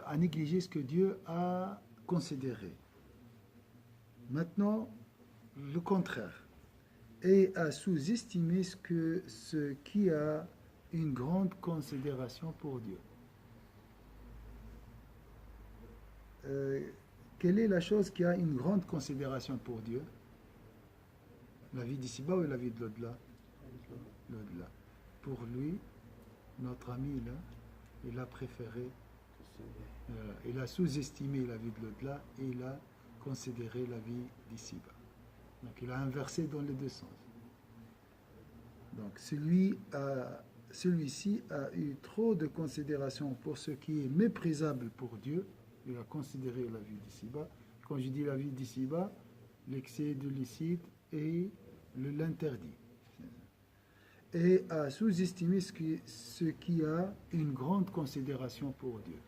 à négliger ce que Dieu a considéré. Maintenant, le contraire, et à sous-estimer ce qui a une grande considération pour Dieu. Quelle est la chose qui a une grande considération pour Dieu? La vie d'ici-bas ou la vie de l'au-delà? L'au-delà. Pour lui, notre ami, là, il a préféré, il a sous-estimé la vie de l'au-delà et il a considéré la vie d'ici-bas. Donc il a inversé dans les deux sens. Donc celui-ci a eu trop de considération pour ce qui est méprisable pour Dieu. Il a considéré la vie d'ici-bas. Quand je dis la vie d'ici-bas, l'excès de licite et l'interdit. Et à sous-estimer ce qui a une grande considération pour Dieu.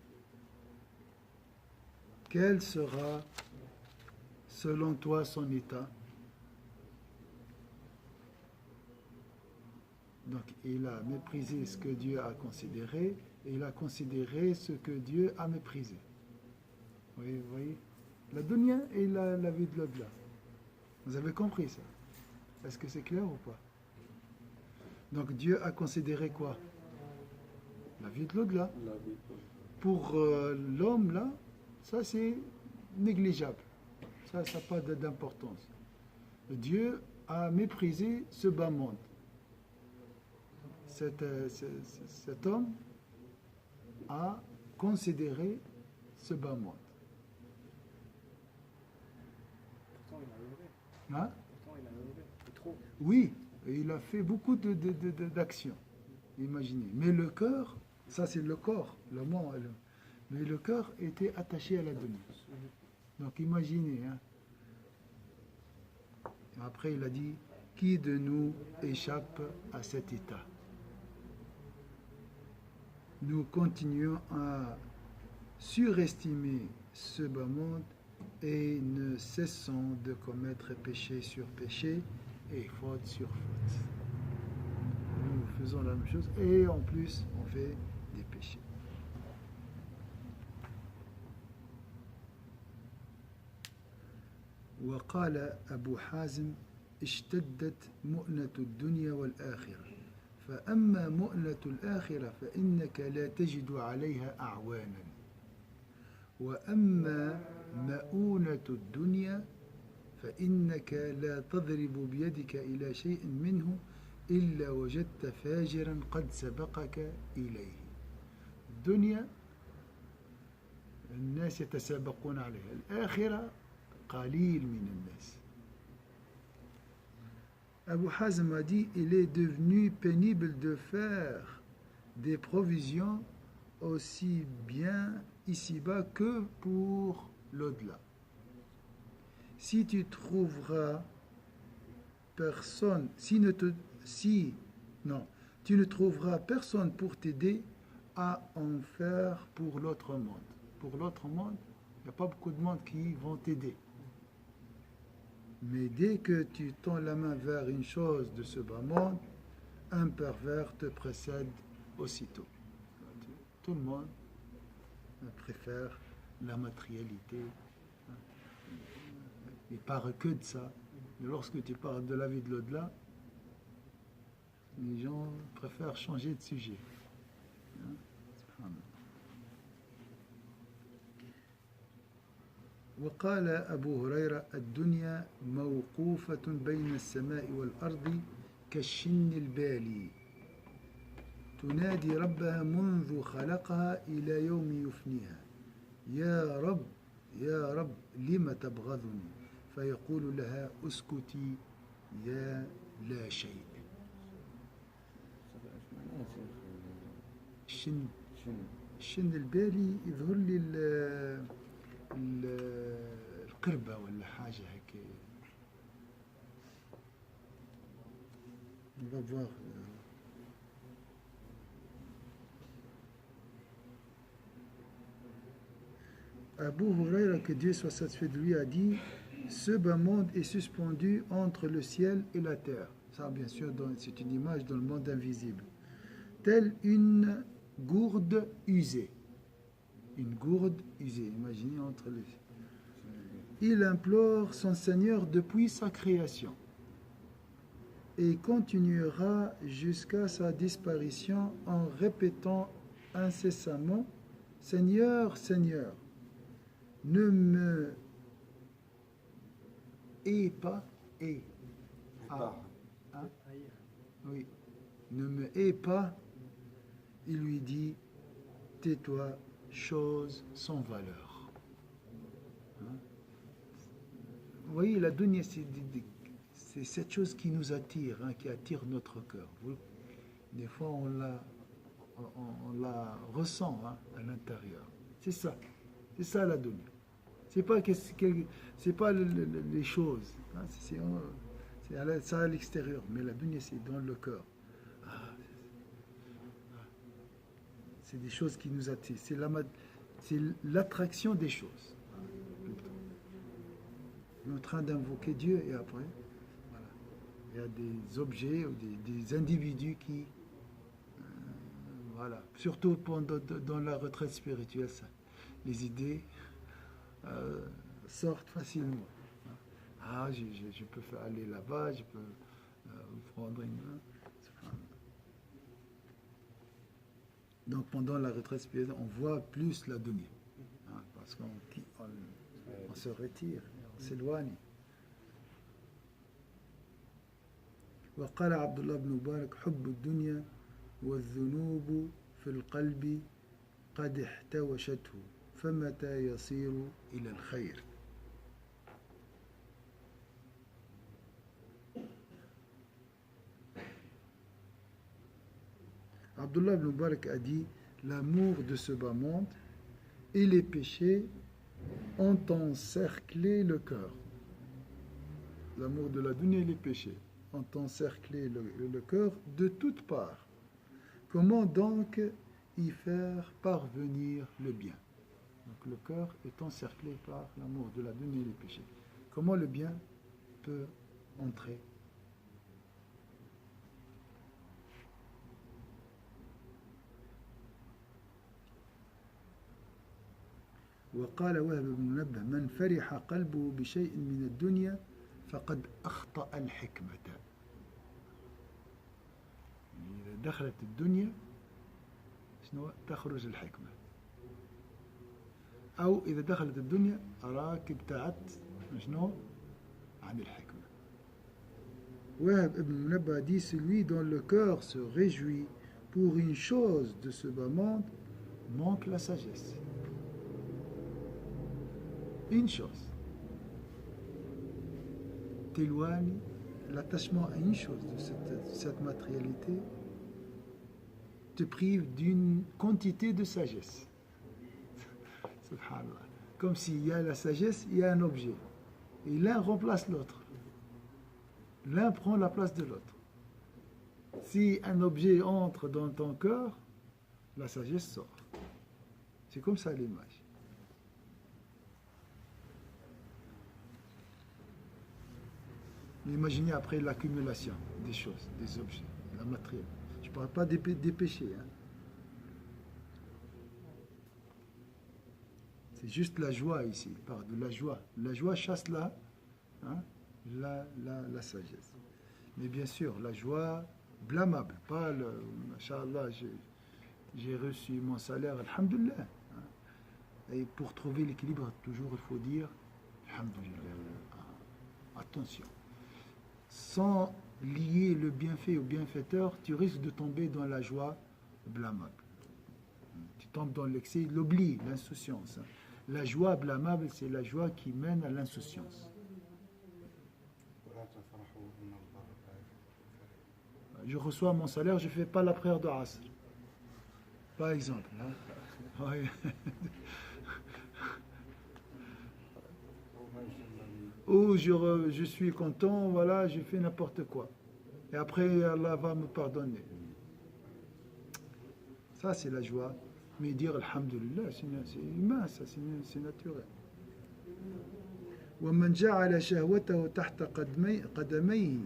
Quel sera, selon toi, son état? Donc, il a méprisé ce que Dieu a considéré et il a considéré ce que Dieu a méprisé. Vous voyez? La dunya et la vie de l'au-delà. Vous avez compris ça? Est-ce que c'est clair ou pas? Donc Dieu a considéré quoi? La vie de l'au-delà. Pour l'homme, là, ça c'est négligeable. Ça n'a pas d'importance. Dieu a méprisé ce bas monde. Cet homme a considéré ce bas monde. Pourtant, il a œuvré. Hein? Pourtant, il a œuvré. C'est trop. Oui, il a fait beaucoup d'actions. Imaginez. Mais le cœur, ça c'est le corps, le monde. Mais le cœur était attaché à la dunya. Donc imaginez. Hein. Après, il a dit, qui de nous échappe à cet état? Nous continuons à surestimer ce bas monde et ne cessons de commettre péché sur péché et faute sur faute. Nous faisons la même chose et en plus on fait des péchés. وقال أبو حازم اشتدت مؤنة الدنيا والآخرة فأما مؤنة الآخرة فإنك لا تجد عليها أعوانا وأما مؤونة الدنيا فإنك لا تضرب بيدك إلى شيء منه إلا وجدت فاجرا قد سبقك إليه. الدنيا الناس يتسابقون عليها، الآخرة قليل من الناس. Abu Hazm a dit, il est devenu pénible de faire des provisions aussi bien ici-bas que pour l'au-delà. Si tu trouveras personne, tu ne trouveras personne pour t'aider à en faire pour l'autre monde. Pour l'autre monde, il n'y a pas beaucoup de monde qui vont t'aider. Mais dès que tu tends la main vers une chose de ce bas monde, un pervers te précède aussitôt. Tout le monde préfère la matérialité. Il ne parle que de ça. Mais lorsque tu parles de la vie de l'au-delà, les gens préfèrent changer de sujet. وقال أبو هريرة الدنيا موقوفة بين السماء والأرض كالشن البالي تنادي ربها منذ خلقها إلى يوم يفنيها يا رب يا رب لم تبغضني فيقول لها اسكتي يا لا شيء. الشن البالي يظهر لي القربة ولا حاجة هيك. On va voir. Abu Huraira, que Dieu soit satisfait de lui, a dit, ce bas monde est suspendu entre le ciel et la terre. Ça, bien sûr, c'est une image dans le monde invisible. Telle une gourde usée. une gourde usée. Imaginez entre les... Il implore son Seigneur depuis sa création et continuera jusqu'à sa disparition en répétant incessamment « Seigneur, Seigneur, ne me hais pas, hais. Ah, hein? Oui, ne me hais pas. » Il lui dit « Tais-toi, chose sans valeur. » Hein? Vous voyez, la dunya, c'est cette chose qui nous attire, hein, qui attire notre cœur. Des fois, on la ressent, hein, à l'intérieur. C'est ça la dunya. C'est pas les choses, hein, c'est ça à l'extérieur, mais la dunya, c'est dans le cœur. C'est des choses qui nous attirent. C'est l'attraction des choses. On est en train d'invoquer Dieu et après, voilà, il y a des objets ou des individus qui, voilà, surtout dans la retraite spirituelle, ça, les idées sortent facilement. Ah, je peux aller là-bas, je peux prendre une main. Donc pendant la retraite spirituelle, on voit plus la dunya, hein, parce qu'on se retire. s'éloigne. وقال عبد الله بن مبارك حب الدنيا والذنوب في القلب قد احتوشته فمتى يصير إلى الخير. Abdullah ibn Mubarak a dit l'amour de ce bas monde et les péchés ont encerclé le cœur. L'amour de la dunya et les péchés ont encerclé le cœur de toutes parts. Comment donc y faire parvenir le bien? Donc le cœur est encerclé par l'amour de la dunya et les péchés. Comment le bien peut entrer? وقال وهب بن منبه من فرح قلبه بشيء من الدنيا فقد أخطأ الحكمة. إذا دخلت الدنيا شنو تخرج الحكمة، أو إذا دخلت الدنيا أراك ابتعدت شنو عن الحكمة. وهب بن منبه dit celui dont le cœur se réjouit pour une chose de ce bas monde manque la sagesse. Une chose t'éloigne, l'attachement à une chose de cette matérialité te prive d'une quantité de sagesse. Subhanallah. Comme s'il y a la sagesse, il y a un objet. Et l'un remplace l'autre. L'un prend la place de l'autre. Si un objet entre dans ton cœur, la sagesse sort. C'est comme ça l'image. Imaginez après l'accumulation des choses, des objets, la matière. Je ne parle pas des péchés. Hein. C'est juste la joie ici, il parle de la joie. La joie chasse la sagesse. Mais bien sûr, la joie blâmable, pas le « Inch'Allah, j'ai reçu mon salaire, alhamdulillah. Hein. Et pour trouver l'équilibre, toujours il faut dire alhamdulillah. Attention. Sans lier le bienfait au bienfaiteur, tu risques de tomber dans la joie blâmable. Tu tombes dans l'excès, l'oubli, l'insouciance. La joie blâmable, c'est la joie qui mène à l'insouciance. Je reçois mon salaire, je ne fais pas la prière de Asr. Par exemple. Hein? Ouais. Ou je suis content, voilà, j'ai fait n'importe quoi. Et après, Allah va me pardonner. Ça, c'est la joie. Mais dire Alhamdulillah, c'est humain, ça, c'est naturel. ومن جعل شهوته تحت قدميه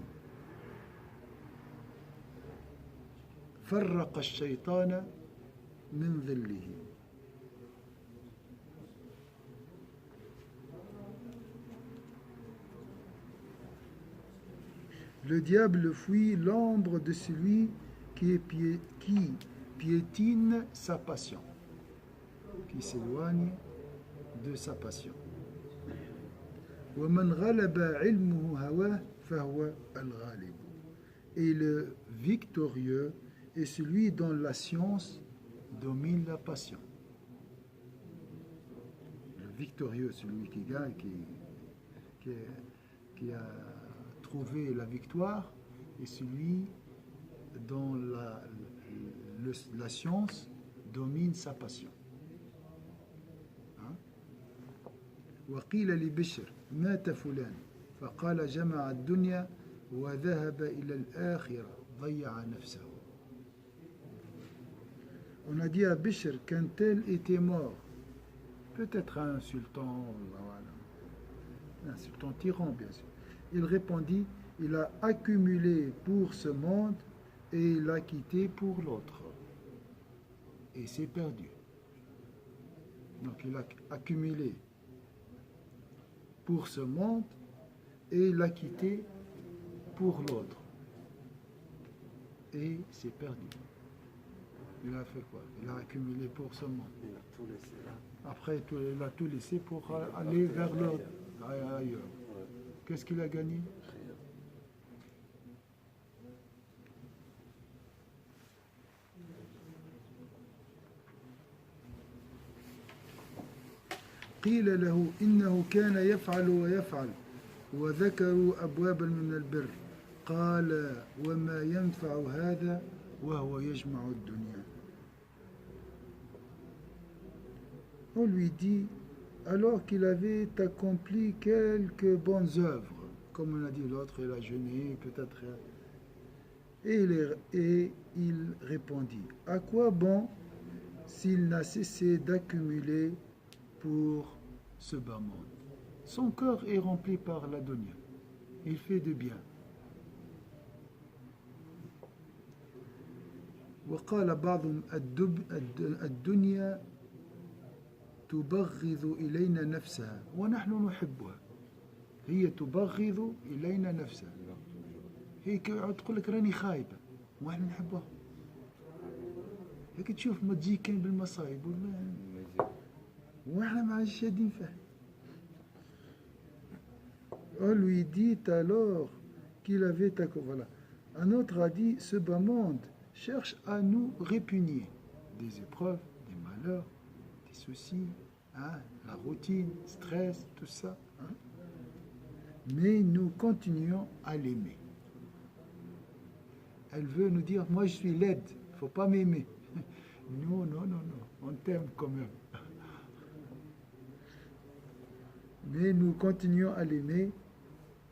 فرق الشيطان من ظله. Le diable fuit l'ombre de celui qui piétine sa passion, qui s'éloigne de sa passion. وَمَنْ غَلَبَ عِلْمُهُ هَوَاهُ فَهُوَ الْغَالِبُ. Et le victorieux est celui dont la science domine la passion. Le victorieux, celui qui gagne, qui a trouvé la victoire, est celui dont la science domine sa passion. وقيل لبشر مات فلان فقال جمع الدنيا وذهب إلى الآخرة ضيع نفسه. On a dit à Bishr qu'un tel était mort, peut-être un sultan, un sultan tyran bien sûr. Il répondit, il a accumulé pour ce monde et il l'a quitté pour l'autre. Et c'est perdu. Donc il a accumulé pour ce monde et il l'a quitté pour l'autre. Et c'est perdu. Il a fait quoi? Il a accumulé pour ce monde. Il a tout laissé là. Après, il a tout laissé pour aller vers l'autre, ailleurs. Qu'est-ce qu'il a gagné? قيل له إنه كان يفعل ويفعل وذكروا أبوابا من البر قال وما ينفع هذا وهو يجمع الدنيا. On lui dit alors qu'il avait accompli quelques bonnes œuvres, comme on a dit l'autre, il a jeûné peut-être, et il répondit à quoi bon s'il n'a cessé d'accumuler pour ce bas monde. Son cœur est rempli par la dunya. Il fait de bien. وقال بعضهم الدنيا تبغض إلينا نفسها ونحن نحبها. هي تبغض إلينا نفسها. هي تقول لك راني خايبة ونحن نحبها. هيك تشوف ما تجي كان بالمصايب واحنا ما عادش شادين فيها. On lui dit alors qu'il avait voilà. Un autre a dit ce bas monde cherche à nous répugner des épreuves, des malheurs, des soucis, hein, la routine, stress, tout ça. Hein. Mais nous continuons à l'aimer. Elle veut nous dire, moi je suis laide, il ne faut pas m'aimer. Non, non, non, non, on t'aime quand même. Mais nous continuons à l'aimer.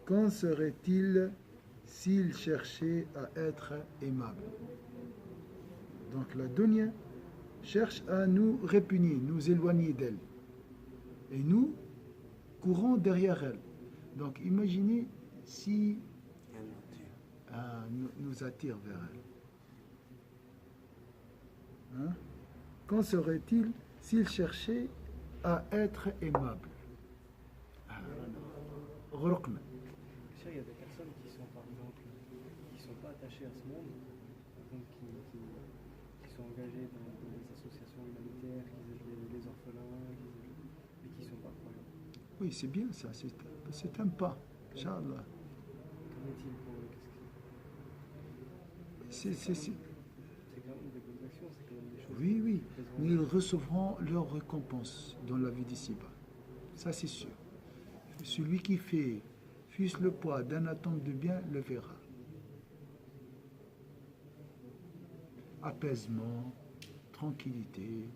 Qu'en serait-il s'il cherchait à être aimable? Donc la dunya cherche à nous répugner, nous éloigner d'elle. Et nous courons derrière elle. Donc imaginez si nous attire vers elle. Hein? Qu'en serait-il s'il cherchait à être aimable? Il y a des personnes qui sont, par exemple, qui ne sont pas attachées à ce monde, donc qui sont engagées dans des associations humanitaires, qui aident les orphelins, mais qui ne sont pas croyants. Oui, c'est bien ça, c'est un pas, Inch'Allah. Qu'en est-il pour eux? C'est quand même des bonnes actions, c'est quand même des choses. Oui, oui, mais ils recevront leur récompense dans la vie d'ici-bas. Ça, c'est sûr. Celui qui fait fût-ce le poids d'un atome de bien le verra. Apaisement, tranquillité,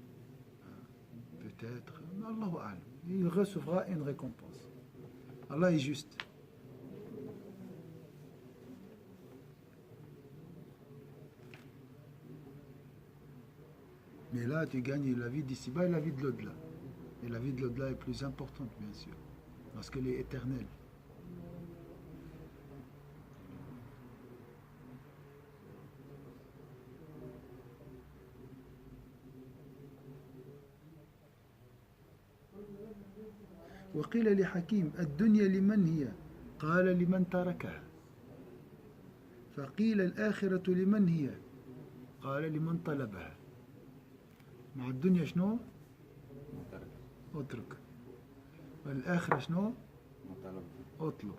peut-être, Allahu a'lam. Il recevra une récompense. Allah est juste. Mais là, tu gagnes la vie d'ici-bas et la vie de l'au-delà. Et la vie de l'au-delà est plus importante, bien sûr, parce qu'elle est éternelle. وقيل لحكيم الدنيا لمن هي قال لمن تركها. فقيل الآخرة لمن هي؟ قال لمن طلبها. مع الدنيا شنو؟ اترك. والآخرة شنو؟ اطلب.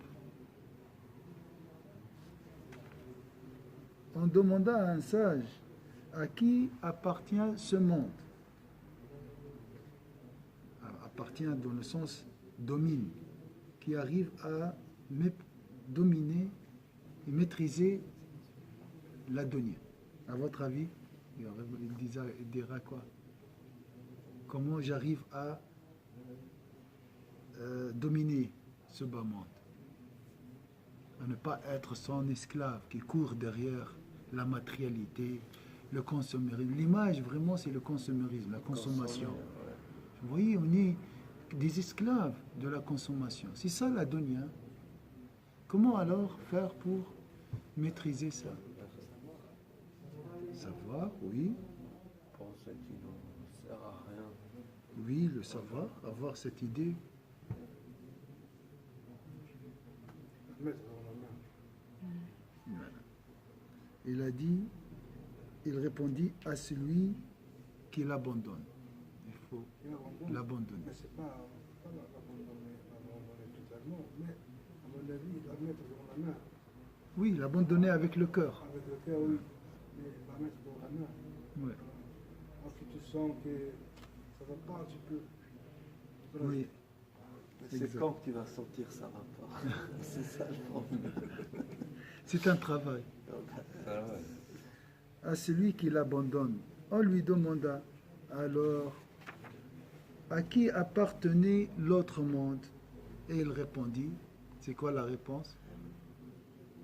On demanda à un sage à qui appartient ce monde. Appartient dans le sens domine, qui arrive à dominer et maîtriser la dunya. À votre avis, il dira quoi? Comment j'arrive à dominer ce bas monde? À ne pas être son esclave qui court derrière la matérialité, le consommérisme. L'image, vraiment, c'est le consommérisme, la consommation. Vous voyez, on est des esclaves de la consommation. C'est ça la dunya. Comment alors faire pour maîtriser ça? Savoir, oui. Penser qu'il ne sert à rien. Oui, le savoir, avoir cette idée. Voilà. Il a dit, il répondit à celui qui l'abandonne. Il faut l'abandonner. Mais c'est pas l'abandonner totalement, mais à mon avis, il doit mettre dans la main. Oui, l'abandonner avec le cœur. Avec le cœur, oui, mais il va mettre dans la main. Ouais. Alors que tu sens que ça va pas, tu peux. Oui. Mais c'est Exact. quand que tu vas sentir ça va pas. C'est ça le problème. C'est un travail. Ah ouais. À celui qui l'abandonne, on lui demanda alors à qui appartenait l'autre monde, et il répondit, c'est quoi la réponse?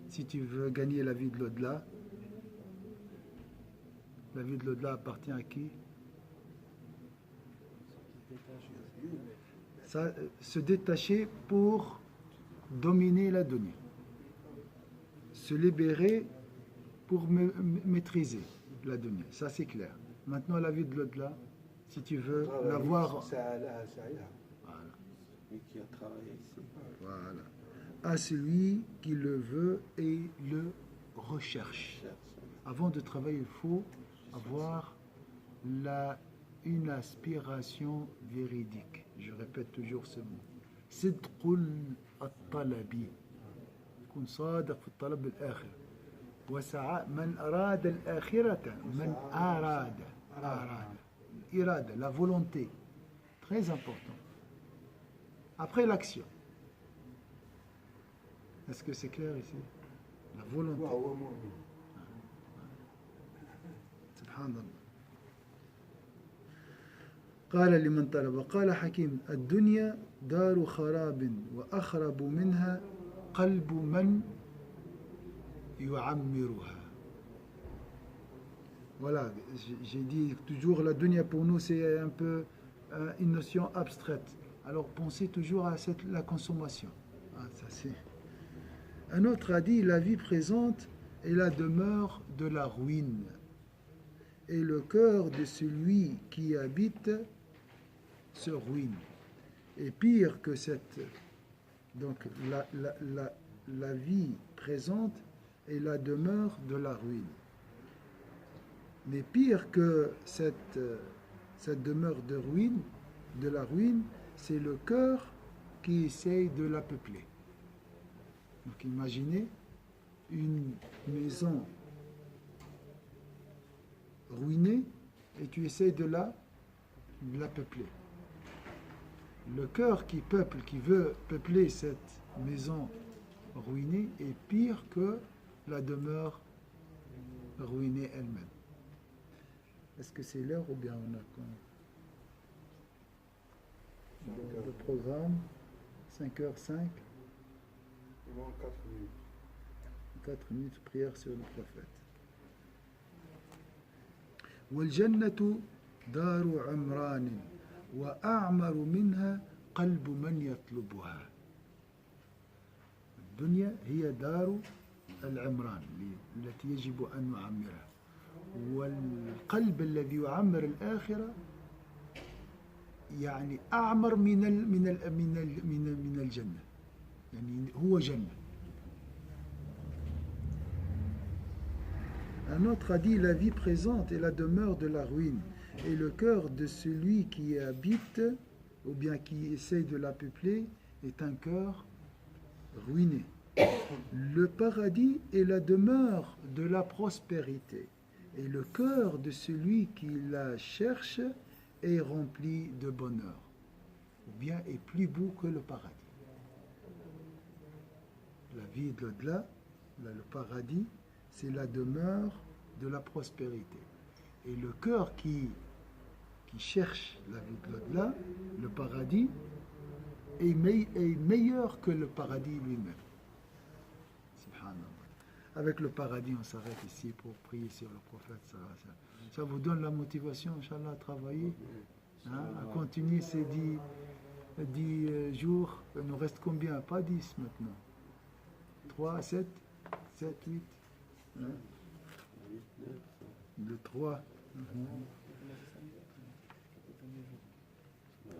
Si tu veux gagner la vie de l'au-delà, la vie de l'au-delà appartient à qui? Ça, se détacher pour dominer la dunya, se libérer pour maîtriser la dunya, ça c'est clair. Maintenant la vie de l'au-delà, si tu veux l'avoir, C'est là, c'est ailleurs. voilà. Lui qui a travaillé ici. Voilà. À celui qui le veut et le recherche. Avant de travailler, il faut avoir une aspiration véridique. Je répète toujours ce mot. صدق الطلب. كن صادق في الطلب الآخر. من أراد الآخرة من أراد الإرادة, la volonté. Très important. Après l'action. Est-ce que c'est clair ici? La volonté. سبحان الله. قال لمن طلب قال حكيم الدنيا دار خراب وأخرب منها قلب من يعمرها. Voilà, j'ai dit toujours la dunya pour nous c'est un peu une notion abstraite. Alors pensez toujours à la consommation. Ah, ça c'est. Un autre a dit la vie présente est la demeure de la ruine et le cœur de celui qui y habite se ruine. Et pire que cette. Donc la vie présente est la demeure de la ruine. Mais pire que cette demeure de la ruine, c'est le cœur qui essaye de la peupler. Donc imaginez une maison ruinée et tu essayes de la peupler. Le cœur qui veut peupler cette maison ruinée est pire que la demeure ruinée elle-même. Est-ce que c'est l'heure ou bien on a le programme 5h05? Il manque 4 minutes. 4 minutes prière sur le prophète. والجنة دار عمران وأعمر منها قلب من يطلبها. الدنيا هي دار العمران التي يجب أن نعمرها. والقلب الذي يعمر الآخرة يعني أعمر من الجنة. يعني هو جنة. Un autre a dit, la vie présente est la demeure de la ruine, et le cœur de celui qui y habite, ou bien qui essaye de la peupler, est un cœur ruiné. Le paradis est la demeure de la prospérité, et le cœur de celui qui la cherche est rempli de bonheur, ou bien est plus beau que le paradis. La vie de l'au-delà, le paradis, c'est la demeure de la prospérité. Et le cœur qui cherche la vie de l'au-delà, le paradis, est meilleur que le paradis lui-même. Subhanallah. Avec le paradis, on s'arrête ici pour prier sur le prophète. Ça vous donne la motivation, Inch'Allah, à travailler, hein, à continuer ces 10 jours. Il nous reste combien? Pas 10 maintenant. 3, 7, 8. Hein? Le 3.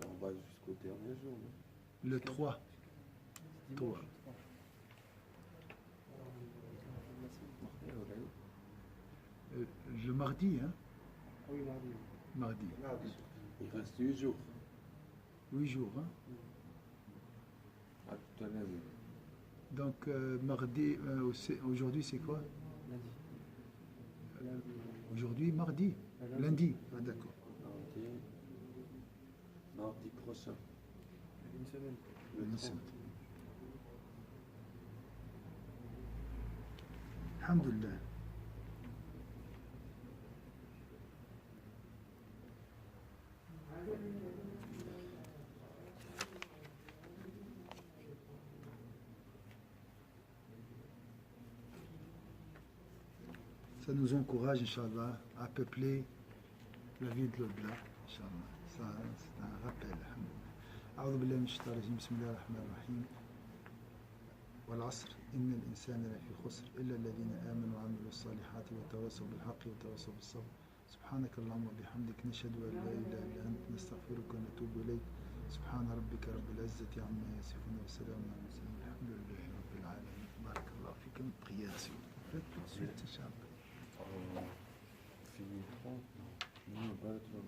On va jusqu'au dernier jour. Le 3. 3. Le mardi, hein? Ah oui, mardi. Mardi. Il reste 8 jours. 8 jours, hein? À tout à l'heure. Donc, mardi, aujourd'hui, c'est quoi? Lundi. Aujourd'hui, mardi. Lundi. Ah, d'accord. Mardi prochain. Une semaine. Une semaine. Alhamdulillah. Ça nous encourage, Inch'Allah, à peupler la vie de l'au-delà, Inch'Allah. Ça, c'est un rappel. أعوذ بالله من الشيطان الرجيم بسم الله الرحمن الرحيم والعصر إن الإنسان لفي خسر إلا الذين آمنوا وعملوا الصالحات وتواصوا بالحق وتواصوا بالصبر سبحانك اللهم وبحمدك نشهد أن لا إله إلا أنت نستغفرك ونتوب إليك سبحان ربك رب العزة عما يصفون وسلام على المرسلين الحمد لله رب العالمين بارك الله فيكم prière s'il vous plaît tout de suite Inch'Allah. Fini 30, non, pas 30.